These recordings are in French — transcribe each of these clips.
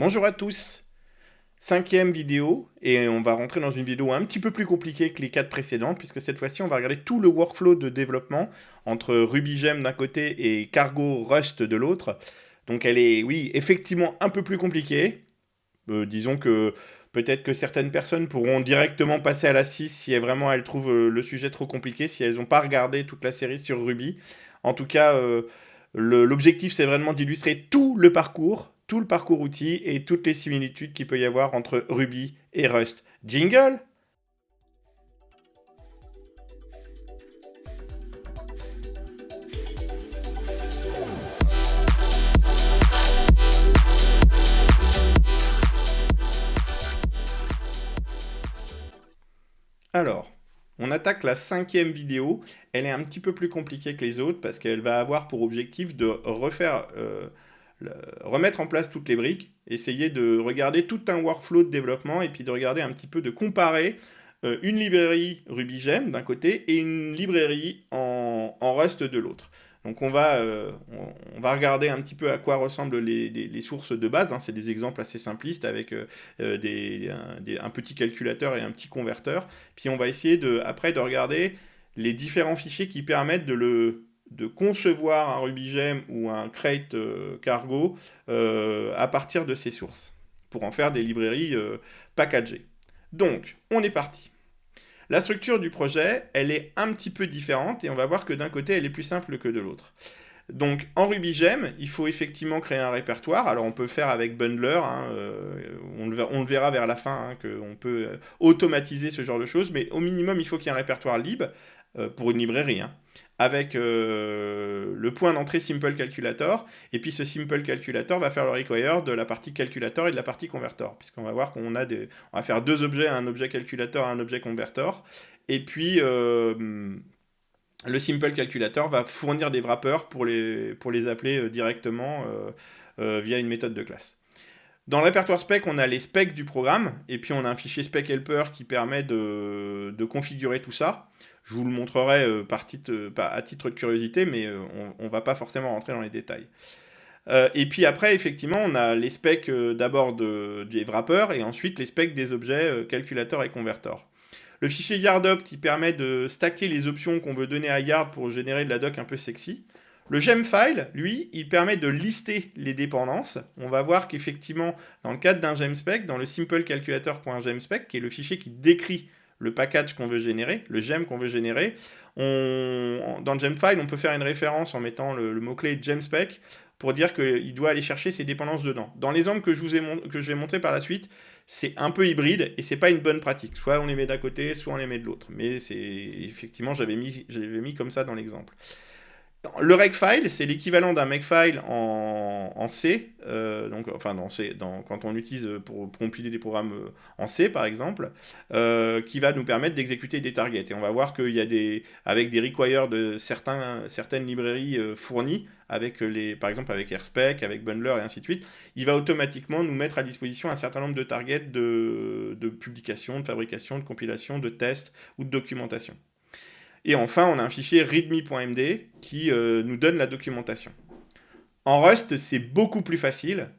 Bonjour à tous, cinquième vidéo, et on va rentrer dans une vidéo un petit peu plus compliquée que les quatre précédentes, puisque cette fois-ci on va regarder tout le workflow de développement entre RubyGem d'un côté et Cargo Rust de l'autre. Donc elle est, oui, effectivement un peu plus compliquée. Disons que peut-être que certaines personnes pourront directement passer à la 6 si vraiment elles trouvent le sujet trop compliqué, si elles n'ont pas regardé toute la série sur Ruby. En tout cas, l'objectif c'est vraiment d'illustrer tout le parcours outil et toutes les similitudes qu'il peut y avoir entre Ruby et Rust. Jingle. Alors, on attaque la cinquième vidéo. Elle est un petit peu plus compliquée que les autres parce qu'elle va avoir pour objectif de remettre en place toutes les briques, essayer de regarder tout un workflow de développement et puis de regarder un petit peu, de comparer une librairie RubyGem d'un côté et une librairie en Rust de l'autre. Donc on va regarder un petit peu à quoi ressemblent les sources de base, hein. C'est des exemples assez simplistes avec un petit calculateur et un petit converteur. Puis on va essayer après de regarder les différents fichiers qui permettent de concevoir un RubyGem ou un crate cargo à partir de ces sources, pour en faire des librairies packagées. Donc, on est parti. La structure du projet, elle est un petit peu différente et on va voir que d'un côté, elle est plus simple que de l'autre. Donc en RubyGem, il faut effectivement créer un répertoire. Alors on peut faire avec Bundler, hein, on le verra vers la fin, hein, qu'on peut automatiser ce genre de choses, mais au minimum il faut qu'il y ait un répertoire lib pour une librairie, hein, avec le point d'entrée Simple Calculator, et puis ce Simple Calculator va faire le require de la partie calculator et de la partie convertor, puisqu'on va voir on va faire deux objets, un objet calculator et un objet convertor, et puis le Simple Calculator va fournir des wrappers pour les appeler directement via une méthode de classe. Dans le répertoire spec, on a les specs du programme, et puis on a un fichier spec helper qui permet de configurer tout ça. Je vous le montrerai à titre de curiosité, mais on ne va pas forcément rentrer dans les détails. Et puis après, effectivement, on a les specs d'abord des wrappers, et ensuite les specs des objets calculator et convertor. Le fichier YardOpt, il permet de stacker les options qu'on veut donner à Yard pour générer de la doc un peu sexy. Le gemfile, lui, il permet de lister les dépendances. On va voir qu'effectivement, dans le cadre d'un gemspec, dans le simplecalculator.gemspec, qui est le fichier qui décrit le package qu'on veut générer, le gem qu'on veut générer, dans le gemfile, on peut faire une référence en mettant le mot-clé gemspec pour dire qu'il doit aller chercher ses dépendances dedans. Dans l'exemple que je vais montrer par la suite, c'est un peu hybride et c'est pas une bonne pratique. Soit on les met d'un côté, soit on les met de l'autre. Mais c'est effectivement, j'avais mis comme ça dans l'exemple. Le regfile, c'est l'équivalent d'un makefile en C, donc, enfin dans C, quand on l'utilise pour compiler des programmes en C par exemple, qui va nous permettre d'exécuter des targets. Et on va voir qu'il y a avec des requires de certaines librairies fournies, par exemple avec AirSpec, avec Bundler et ainsi de suite, il va automatiquement nous mettre à disposition un certain nombre de targets de publication, de fabrication, de compilation, de tests ou de documentation. Et enfin, on a un fichier readme.md qui nous donne la documentation. En Rust, c'est beaucoup plus facile.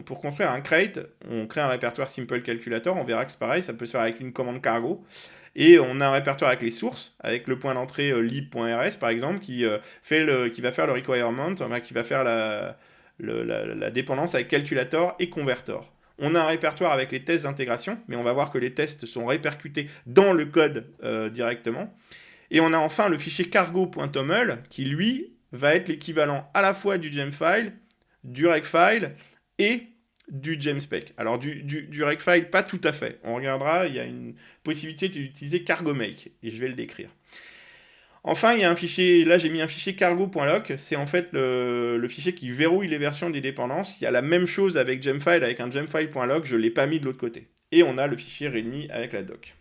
Pour construire un crate, on crée un répertoire Simple Calculator. On verra que c'est pareil, ça peut se faire avec une commande cargo. Et on a un répertoire avec les sources, avec le point d'entrée lib.rs par exemple, qui va faire le requirement, qui va faire la dépendance avec calculator et convertor. On a un répertoire avec les tests d'intégration, mais on va voir que les tests sont répercutés dans le code directement. Et on a enfin le fichier cargo.toml qui, lui, va être l'équivalent à la fois du gemfile, du regfile et du gemspec. Alors du regfile, pas tout à fait. On regardera, il y a une possibilité d'utiliser cargomake, et je vais le décrire. Enfin, il y a un fichier, là j'ai mis un fichier cargo.lock, c'est en fait le fichier qui verrouille les versions des dépendances. Il y a la même chose avec gemfile, avec un gemfile.lock, je ne l'ai pas mis de l'autre côté. Et on a le fichier readme avec la doc.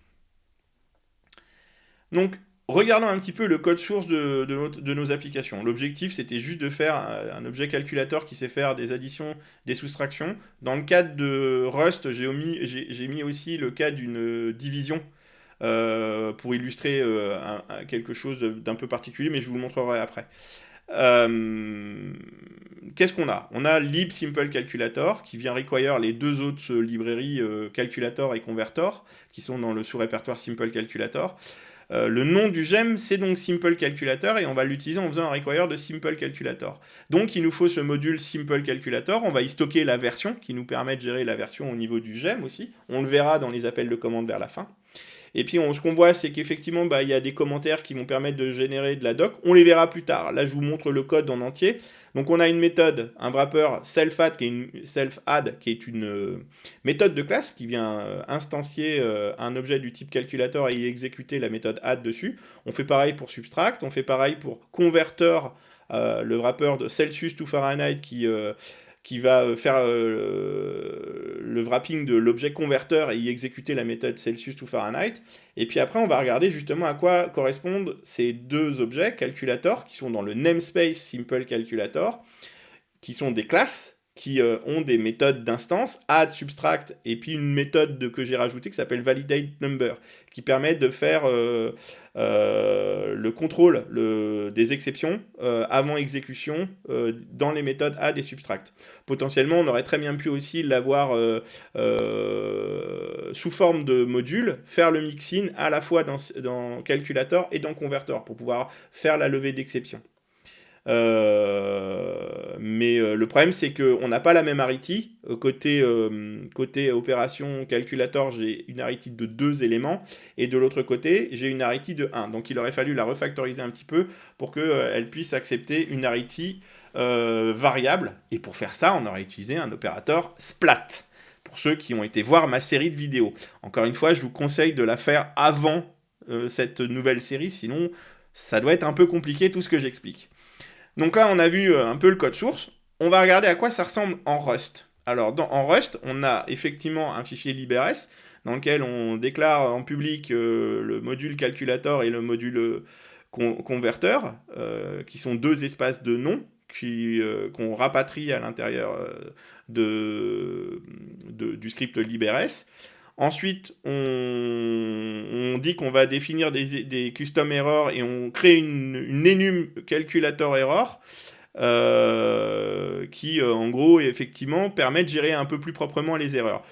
Donc, regardons un petit peu le code source de nos applications. L'objectif, c'était juste de faire un objet calculateur qui sait faire des additions, des soustractions. Dans le cadre de Rust, j'ai mis aussi le cas d'une division pour illustrer quelque chose d'un peu particulier, mais je vous le montrerai après. Qu'est-ce qu'on a? On a lib simple calculator qui vient require les deux autres librairies calculator et converter qui sont dans le sous-répertoire simple calculator. Le nom du gem, c'est donc Simple Calculator et on va l'utiliser en faisant un require de Simple Calculator. Donc il nous faut ce module Simple Calculator, on va y stocker la version qui nous permet de gérer la version au niveau du gem aussi. On le verra dans les appels de commande vers la fin. Et puis ce qu'on voit, c'est qu'effectivement, il y a des commentaires qui vont permettre de générer de la doc. On les verra plus tard. Là, je vous montre le code en entier. Donc on a une méthode, un wrapper self-add, qui est une méthode de classe qui vient instancier un objet du type calculator et y exécuter la méthode add dessus. On fait pareil pour subtract, on fait pareil pour converter, le wrapper de Celsius to Fahrenheit qui va faire le wrapping de l'objet converteur et y exécuter la méthode Celsius to Fahrenheit. Et puis après, on va regarder justement à quoi correspondent ces deux objets, calculator, qui sont dans le namespace simple calculator, qui sont des classes qui ont des méthodes d'instance, add, subtract, et puis une méthode que j'ai rajoutée qui s'appelle validate number, qui permet de faire le contrôle des exceptions avant exécution dans les méthodes add et subtract. Potentiellement, on aurait très bien pu aussi l'avoir sous forme de module, faire le mixin à la fois dans calculator et dans converter pour pouvoir faire la levée d'exception. Mais le problème c'est qu'on n'a pas la même arity. Côté opération calculator, j'ai une arity de 2 éléments et de l'autre côté j'ai une arity de 1. Donc il aurait fallu la refactoriser un petit peu pour qu'elle puisse accepter une arity variable. Et pour faire ça, on aurait utilisé un opérateur splat. Pour ceux qui ont été voir ma série de vidéos. Encore une fois, je vous conseille de la faire avant cette nouvelle série, sinon ça doit être un peu compliqué tout ce que j'explique. Donc là, on a vu un peu le code source. On va regarder à quoi ça ressemble en Rust. Alors, en Rust, on a effectivement un fichier librs dans lequel on déclare en public le module calculator et le module converter, qui sont deux espaces de nom qu'on rapatrie à l'intérieur du script librs. Ensuite, on dit qu'on va définir des custom errors et on crée une enum calculator error qui, en gros, effectivement, permet de gérer un peu plus proprement les erreurs.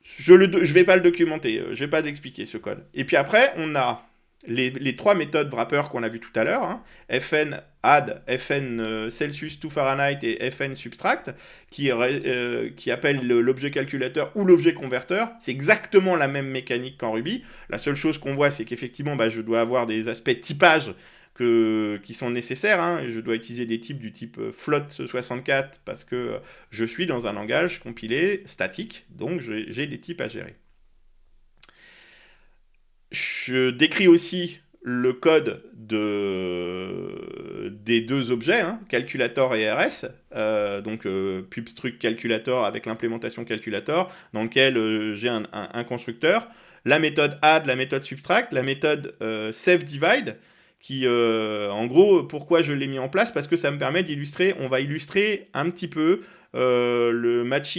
Je vais pas le documenter, je vais pas l'expliquer ce code. Et puis après, on a les trois méthodes wrapper qu'on a vu tout à l'heure, hein, fn add, fn Celsius to Fahrenheit et fn subtract, qui appellent l'objet calculateur ou l'objet converteur. C'est exactement la même mécanique qu'en Ruby. La seule chose qu'on voit, c'est qu'effectivement, je dois avoir des aspects typage qui sont nécessaires. Hein. Je dois utiliser des types du type float64 parce que je suis dans un langage compilé statique, donc j'ai des types à gérer. Je décris aussi le code des deux objets, hein, calculator et rs, donc pubstruct calculator avec l'implémentation calculator, dans lequel j'ai un constructeur, la méthode add, la méthode subtract, la méthode saveDivide, qui, en gros, pourquoi je l'ai mis en place? Parce que ça me permet d'illustrer, on va illustrer un petit peu le match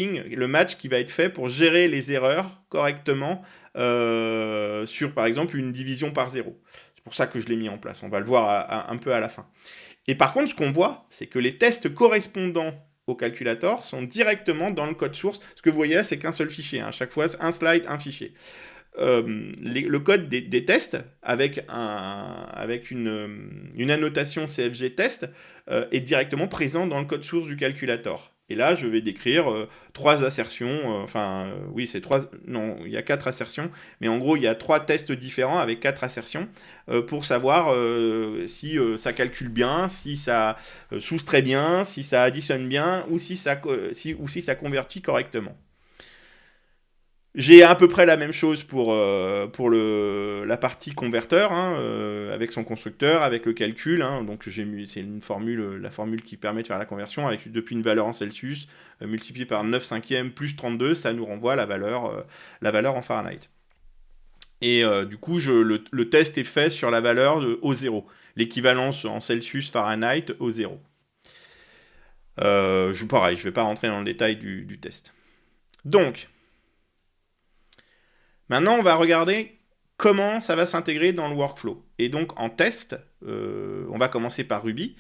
qui va être fait pour gérer les erreurs correctement sur, par exemple, une division par 0. C'est pour ça que je l'ai mis en place. On va le voir un peu à la fin. Et par contre, ce qu'on voit, c'est que les tests correspondants au calculator sont directement dans le code source. Ce que vous voyez là, c'est qu'un seul fichier. À chaque fois, un slide, un fichier. Le code des tests avec une annotation CFG test est directement présent dans le code source du calculator. Et là, je vais décrire 3 assertions, oui, il y a 4 assertions, mais en gros, il y a 3 tests différents avec 4 assertions pour savoir si ça calcule bien, si ça soustrait bien, si ça additionne bien, ou si ça convertit correctement. J'ai à peu près la même chose pour la partie converteur, hein, avec son constructeur, avec le calcul. Hein, donc c'est la formule qui permet de faire la conversion depuis une valeur en Celsius multipliée par 9 cinquièmes plus 32, ça nous renvoie la valeur en Fahrenheit. Et du coup, le test est fait sur la valeur au 0, l'équivalence en Celsius Fahrenheit au 0. Pareil, je ne vais pas rentrer dans le détail du test. Donc, maintenant, on va regarder comment ça va s'intégrer dans le workflow. Et donc, en test, on va commencer par Ruby.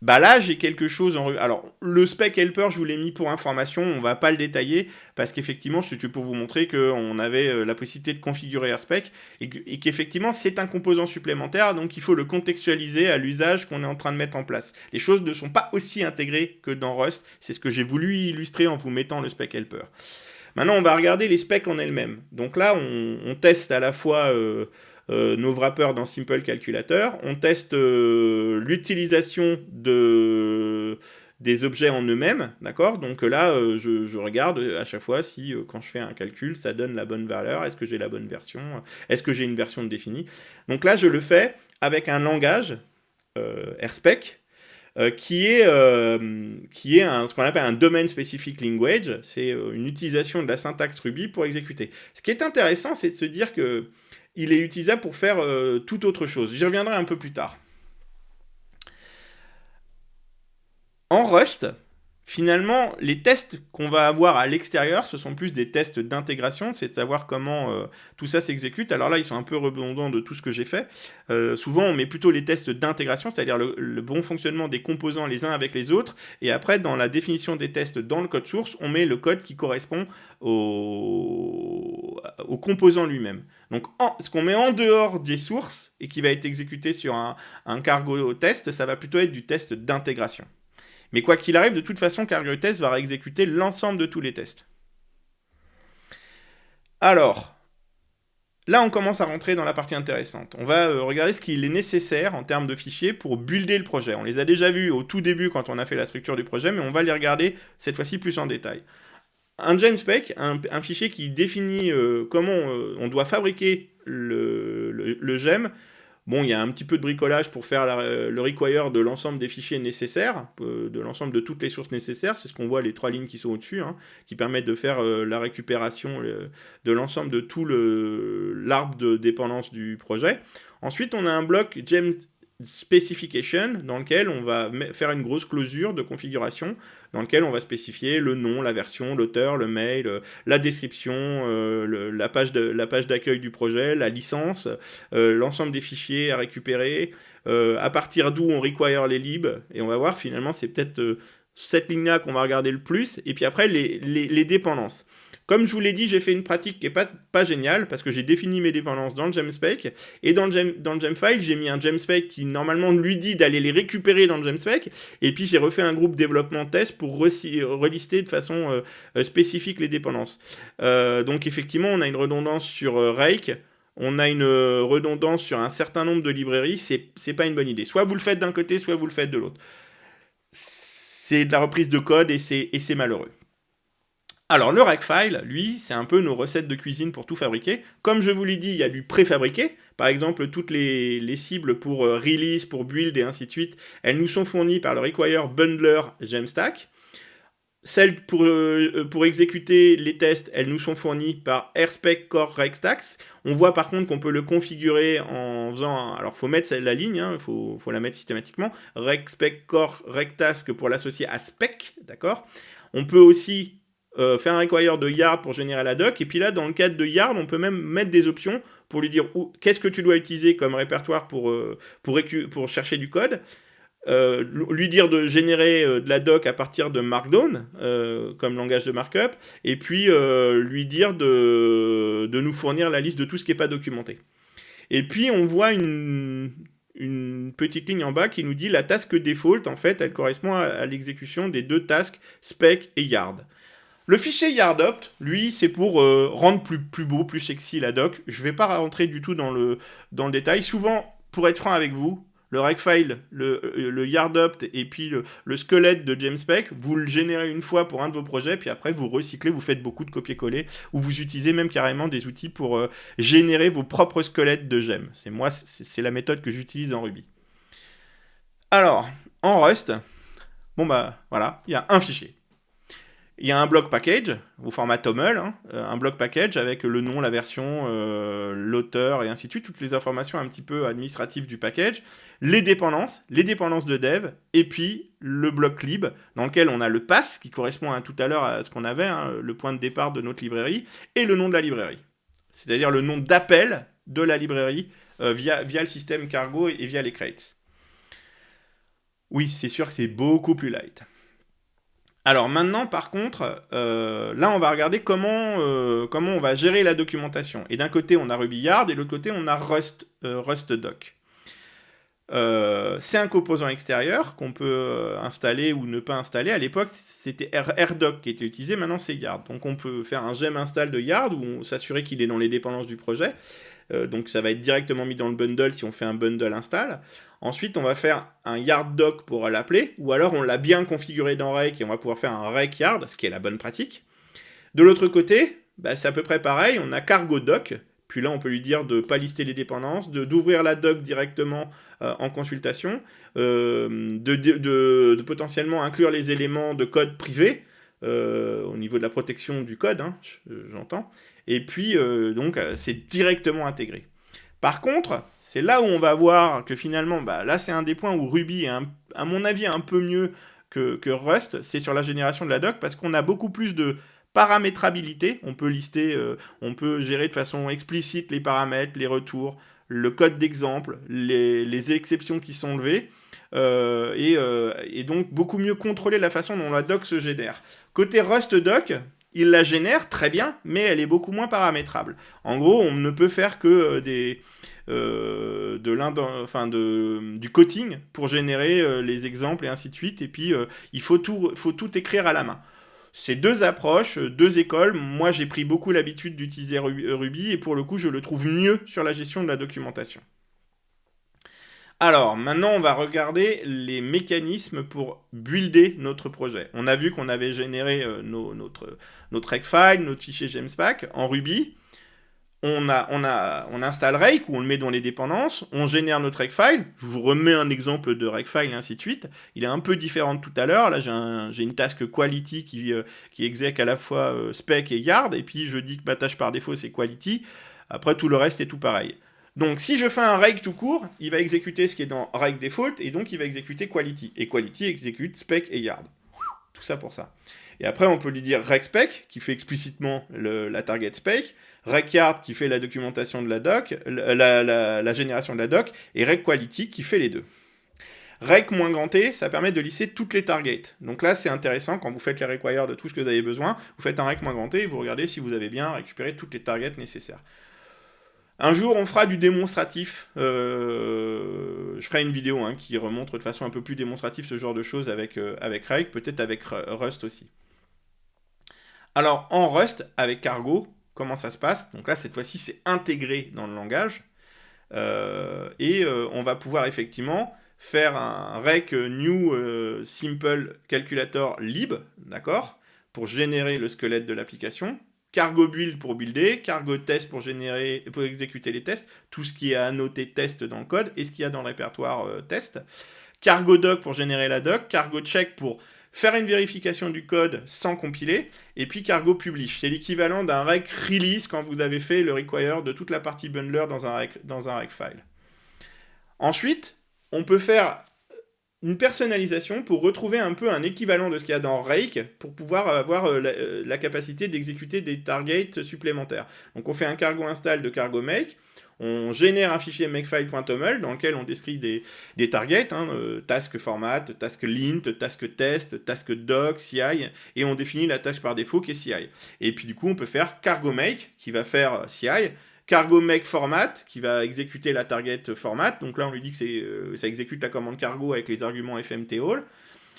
Bah là, j'ai quelque chose en... Alors, le spec helper, je vous l'ai mis pour information, on va pas le détailler, parce qu'effectivement, c'était pour vous montrer qu'on avait la possibilité de configurer AirSpec, et qu'effectivement, c'est un composant supplémentaire, donc il faut le contextualiser à l'usage qu'on est en train de mettre en place. Les choses ne sont pas aussi intégrées que dans Rust, c'est ce que j'ai voulu illustrer en vous mettant le spec helper. Maintenant, on va regarder les specs en elles-mêmes. Donc là, on teste à la fois nos wrappers dans Simple Calculator, on teste l'utilisation des objets en eux-mêmes, d'accord. Donc là, je regarde à chaque fois si, quand je fais un calcul, ça donne la bonne valeur, est-ce que j'ai la bonne version, est-ce que j'ai une version définie. Donc là, je le fais avec un langage, AirSpec, qui est ce qu'on appelle un domain specific language. C'est une utilisation de la syntaxe Ruby pour exécuter. Ce qui est intéressant, c'est de se dire que il est utilisable pour faire toute autre chose. J'y reviendrai un peu plus tard. En Rust, finalement, les tests qu'on va avoir à l'extérieur, ce sont plus des tests d'intégration, c'est de savoir comment tout ça s'exécute. Alors là, ils sont un peu redondants de tout ce que j'ai fait. Souvent, on met plutôt les tests d'intégration, c'est-à-dire le bon fonctionnement des composants les uns avec les autres. Et après, dans la définition des tests dans le code source, on met le code qui correspond au composant lui-même. Donc, ce qu'on met en dehors des sources et qui va être exécuté sur un cargo test, ça va plutôt être du test d'intégration. Mais quoi qu'il arrive, de toute façon, Cargo Test va exécuter l'ensemble de tous les tests. Alors, là, on commence à rentrer dans la partie intéressante. On va regarder ce qu'il est nécessaire en termes de fichiers pour builder le projet. On les a déjà vus au tout début quand on a fait la structure du projet, mais on va les regarder cette fois-ci plus en détail. Un gemspec, un fichier qui définit comment on doit fabriquer le gem. Bon, il y a un petit peu de bricolage pour faire le require de l'ensemble des fichiers nécessaires, de l'ensemble de toutes les sources nécessaires. C'est ce qu'on voit, les 3 lignes qui sont au-dessus, hein, qui permettent de faire la récupération de l'ensemble de tout l'arbre de dépendance du projet. Ensuite, on a un bloc gem specification dans lequel on va faire une grosse closure de configuration dans lequel on va spécifier le nom, la version, l'auteur, le mail, la description, la page d'accueil du projet, la licence, l'ensemble des fichiers à récupérer, à partir d'où on require les libs, et on va voir finalement c'est peut-être cette ligne-là qu'on va regarder le plus, et puis après les dépendances. Comme je vous l'ai dit, j'ai fait une pratique qui n'est pas géniale, parce que j'ai défini mes dépendances dans le gemspec, et dans le gemfile, j'ai mis un gemspec qui normalement lui dit d'aller les récupérer dans le gemspec, et puis j'ai refait un groupe développement test pour relister de façon spécifique les dépendances. Donc effectivement, on a une redondance sur Rake, on a une redondance sur un certain nombre de librairies, c'est pas une bonne idée. Soit vous le faites d'un côté, soit vous le faites de l'autre. C'est de la reprise de code et c'est malheureux. Alors le Rakefile, lui, c'est un peu nos recettes de cuisine pour tout fabriquer. Comme je vous l'ai dit, il y a du préfabriqué. Par exemple, toutes les cibles pour release, pour build et ainsi de suite, elles nous sont fournies par le require bundler Gemstack. Celles pour exécuter les tests, elles nous sont fournies par AirSpec Core Regstacks. On voit par contre qu'on peut le configurer en faisant... Alors, il faut mettre la ligne, hein, faut la mettre systématiquement. RegSpec Core Regtask pour l'associer à Spec, d'accord. On peut aussi faire un require de yard pour générer la doc, et puis là, dans le cadre de yard, on peut même mettre des options pour lui dire qu'est-ce que tu dois utiliser comme répertoire pour chercher du code, lui dire de générer de la doc à partir de Markdown, comme langage de markup, et puis lui dire de nous fournir la liste de tout ce qui n'est pas documenté. Et puis, on voit une petite ligne en bas qui nous dit la task default, en fait, elle correspond à l'exécution des deux tasks spec et yard. Le fichier yardopt, lui, c'est pour rendre plus beau, plus sexy la doc. Je ne vais pas rentrer du tout dans le détail. Souvent, pour être franc avec vous, le Rakefile, le yardopt et puis le squelette de gemspec, vous le générez une fois pour un de vos projets, puis après vous recyclez, vous faites beaucoup de copier-coller, ou vous utilisez même carrément des outils pour générer vos propres squelettes de gem. C'est la méthode que j'utilise en Ruby. Alors, en Rust, bon bah voilà, il y a un fichier. Il y a un block package au format TOML, hein, un block package avec le nom, la version, l'auteur et ainsi de suite, toutes les informations un petit peu administratives du package, les dépendances de dev, et puis le bloc lib dans lequel on a le pass qui correspond tout à l'heure à ce qu'on avait, hein, le point de départ de notre librairie, et le nom de la librairie. C'est-à-dire le nom d'appel de la librairie via le système cargo et via les crates. Oui, c'est sûr que c'est beaucoup plus light. Alors maintenant, par contre, là, on va regarder comment on va gérer la documentation. Et d'un côté, on a RubyYard, et de l'autre côté, on a RustDoc. C'est un composant extérieur qu'on peut installer ou ne pas installer. À l'époque, c'était RDoc qui était utilisé, maintenant c'est Yard. Donc on peut faire un gem install de Yard où on s'assurer qu'il est dans les dépendances du projet. Donc ça va être directement mis dans le bundle si on fait un bundle install. Ensuite, on va faire un yard doc pour l'appeler, ou alors on l'a bien configuré dans Rake et on va pouvoir faire un Rake yard, ce qui est la bonne pratique. De l'autre côté, bah, c'est à peu près pareil, on a cargo doc, puis là on peut lui dire de ne pas lister les dépendances, d'ouvrir la doc directement en consultation, de potentiellement inclure les éléments de code privé, au niveau de la protection du code, hein, j'entends, et puis donc c'est directement intégré. Par contre, c'est là où on va voir que finalement, bah, là c'est un des points où Ruby est à mon avis un peu mieux que Rust, c'est sur la génération de la doc, parce qu'on a beaucoup plus de paramétrabilité, on peut lister, on peut gérer de façon explicite les paramètres, les retours, le code d'exemple, les exceptions qui sont levées, et donc beaucoup mieux contrôler la façon dont la doc se génère. Côté Rust doc, il la génère très bien, mais elle est beaucoup moins paramétrable. En gros, on ne peut faire que du coding pour générer les exemples et ainsi de suite. Et puis, il faut tout écrire à la main. C'est deux approches, deux écoles. Moi, j'ai pris beaucoup l'habitude d'utiliser Ruby et pour le coup, je le trouve mieux sur la gestion de la documentation. Alors, maintenant, on va regarder les mécanismes pour builder notre projet. On a vu qu'on avait généré notre Regfile, notre fichier Gemspack en Ruby. On installe Rake, où on le met dans les dépendances, on génère notre Regfile. Je vous remets un exemple de Regfile, et ainsi de suite. Il est un peu différent de tout à l'heure. Là, j'ai une task quality qui exec à la fois spec et yard, et puis je dis que ma tâche par défaut, c'est quality. Après, tout le reste est tout pareil. Donc, si je fais un rake tout court, il va exécuter ce qui est dans rake default, et donc il va exécuter quality. Et quality exécute spec et yard. Tout ça pour ça. Et après, on peut lui dire regspec, qui fait explicitement la target spec, recyard, qui fait la documentation de la doc, la génération de la doc, et regquality, qui fait les deux. Rec-T, ça permet de lisser toutes les targets. Donc là, c'est intéressant, quand vous faites les requires de tout ce que vous avez besoin, vous faites un rec-T et vous regardez si vous avez bien récupéré toutes les targets nécessaires. Un jour, on fera du démonstratif. Je ferai une vidéo qui remontre de façon un peu plus démonstrative ce genre de choses avec Rake, peut-être avec Rust aussi. Alors, en Rust, avec Cargo, comment ça se passe? Donc là, cette fois-ci, c'est intégré dans le langage. On va pouvoir effectivement faire un rec new simple calculator lib, d'accord, pour générer le squelette de l'application. Cargo build pour builder, cargo test pour exécuter les tests, tout ce qui est annoté test dans le code et ce qu'il y a dans le répertoire test. Cargo doc pour générer la doc, cargo check pour faire une vérification du code sans compiler, et puis cargo publish. C'est l'équivalent d'un rec release quand vous avez fait le require de toute la partie bundler dans un rec file. Ensuite, on peut faire une personnalisation pour retrouver un peu un équivalent de ce qu'il y a dans Rake pour pouvoir avoir la capacité d'exécuter des targets supplémentaires. Donc on fait un cargo install de cargo make, on génère un fichier makefile.toml dans lequel on décrit des targets, task format, task lint, task test, task doc, CI, et on définit la tâche par défaut qui est CI. Et puis du coup on peut faire cargo make qui va faire CI, cargo make format qui va exécuter la target format. Donc là, on lui dit que ça exécute la commande cargo avec les arguments fmtall.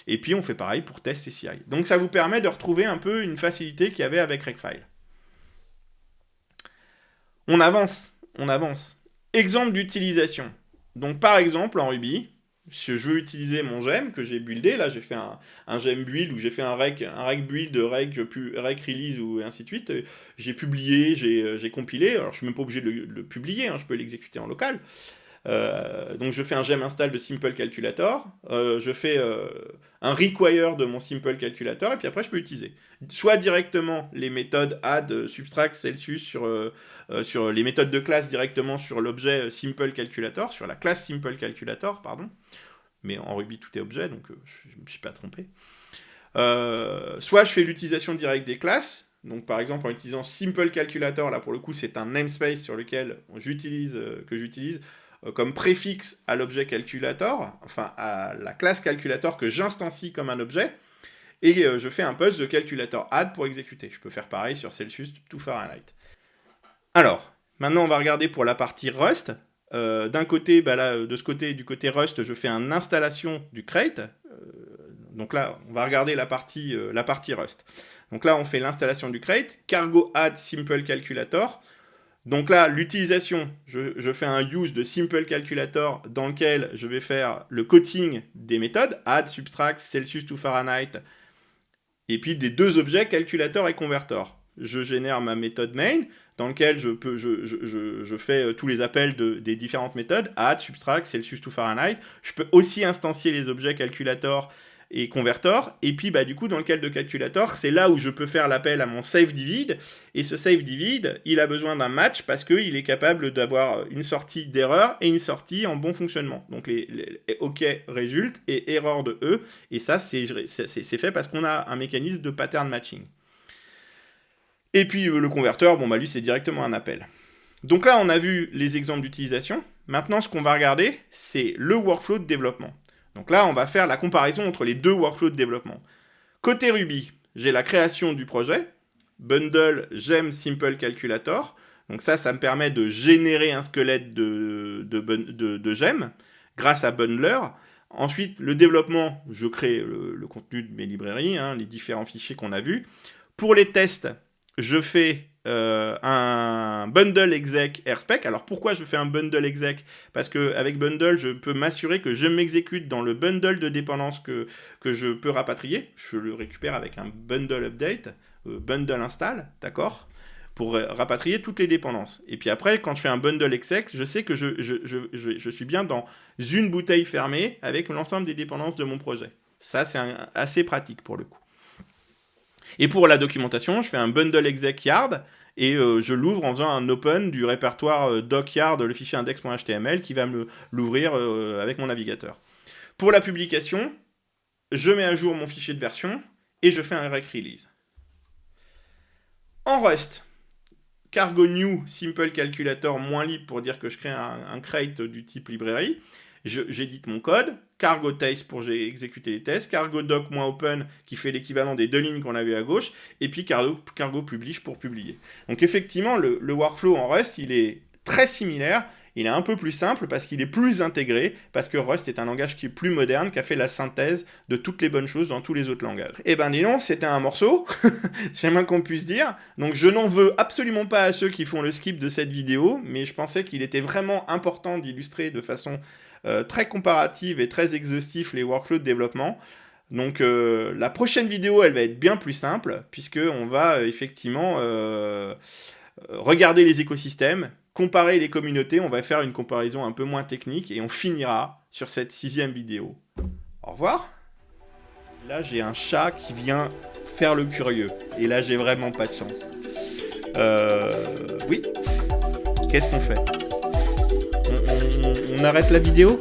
Et puis on fait pareil pour test et CI. Donc ça vous permet de retrouver un peu une facilité qu'il y avait avec Regfile. On avance. Exemple d'utilisation. Donc par exemple, en Ruby, si je veux utiliser mon gem que j'ai buildé, là j'ai fait un gem build où j'ai fait un rec build, rec release ou ainsi de suite, j'ai publié, j'ai compilé, alors je suis même pas obligé de le publier, je peux l'exécuter en local. Donc je fais un gem install de simple calculator, je fais un require de mon simple calculator et puis après je peux utiliser soit directement les méthodes add, subtract, celsius sur les méthodes de classe directement sur l'objet simple calculator, sur la classe simple calculator, pardon. Mais en Ruby tout est objet, donc je ne me suis pas trompé. Soit je fais l'utilisation directe des classes, donc par exemple en utilisant simple calculator, là pour le coup c'est un namespace sur lequel j'utilise comme préfixe à l'objet calculator, enfin à la classe calculator que j'instancie comme un objet, et je fais un pulse de calculator add pour exécuter. Je peux faire pareil sur Celsius to Fahrenheit. Alors, maintenant on va regarder pour la partie Rust. D'un côté, de ce côté, du côté Rust, je fais une installation du crate. Donc là, on va regarder la partie Rust. Donc là, on fait l'installation du crate, cargo add simple calculator. Donc là, l'utilisation, je fais un use de simple calculator dans lequel je vais faire le coding des méthodes, add, subtract, Celsius to Fahrenheit, et puis des deux objets, calculator et converter. Je génère ma méthode main, dans laquelle je fais tous les appels des différentes méthodes, add, subtract, Celsius to Fahrenheit. Je peux aussi instancier les objets calculator et converter, et puis du coup dans le cas de calculator, c'est là où je peux faire l'appel à mon save divide, et ce save divide, il a besoin d'un match parce qu'il est capable d'avoir une sortie d'erreur et une sortie en bon fonctionnement. Donc les OK résultent et erreur de E, et ça c'est fait parce qu'on a un mécanisme de pattern matching. Et puis le converteur, lui c'est directement un appel. Donc là on a vu les exemples d'utilisation. Maintenant ce qu'on va regarder, c'est le workflow de développement. Donc là, on va faire la comparaison entre les deux workflows de développement. Côté Ruby, j'ai la création du projet, bundle gem simple calculator. Donc ça me permet de générer un squelette de gem grâce à bundler. Ensuite, le développement, je crée le contenu de mes librairies, les différents fichiers qu'on a vus. Pour les tests, je fais un bundle exec airspec. Alors pourquoi je fais un bundle exec? Parce qu'avec bundle, je peux m'assurer que je m'exécute dans le bundle de dépendance que je peux rapatrier. Je le récupère avec un bundle update, bundle install, d'accord, pour rapatrier toutes les dépendances. Et puis après, quand je fais un bundle exec, je sais que je suis bien dans une bouteille fermée avec l'ensemble des dépendances de mon projet. Ça, c'est assez pratique pour le coup. Et pour la documentation, je fais un bundle exec yard et je l'ouvre en faisant un open du répertoire docyard, le fichier index.html, qui va me l'ouvrir avec mon navigateur. Pour la publication, je mets à jour mon fichier de version et je fais un rec release. En Rust, cargo new simple calculator moins libre pour dire que je crée un crate du type librairie. J'édite mon code, cargo test pour exécuter les tests, cargo doc-open qui fait l'équivalent des deux lignes qu'on a vu à gauche, et puis cargo publish pour publier. Donc effectivement, le workflow en Rust, il est très similaire, il est un peu plus simple parce qu'il est plus intégré, parce que Rust est un langage qui est plus moderne, qui a fait la synthèse de toutes les bonnes choses dans tous les autres langages. Eh ben dis donc, c'était un morceau, c'est moins qu'on puisse dire, donc je n'en veux absolument pas à ceux qui font le skip de cette vidéo, mais je pensais qu'il était vraiment important d'illustrer de façon très comparative et très exhaustif les workflows de développement. Donc la prochaine vidéo, elle va être bien plus simple, puisqu'on va effectivement regarder les écosystèmes, comparer les communautés, on va faire une comparaison un peu moins technique, et on finira sur cette 6e vidéo. Au revoir. Là, j'ai un chat qui vient faire le curieux, et là, j'ai vraiment pas de chance. Oui. Qu'est-ce qu'on fait ? On arrête la vidéo ?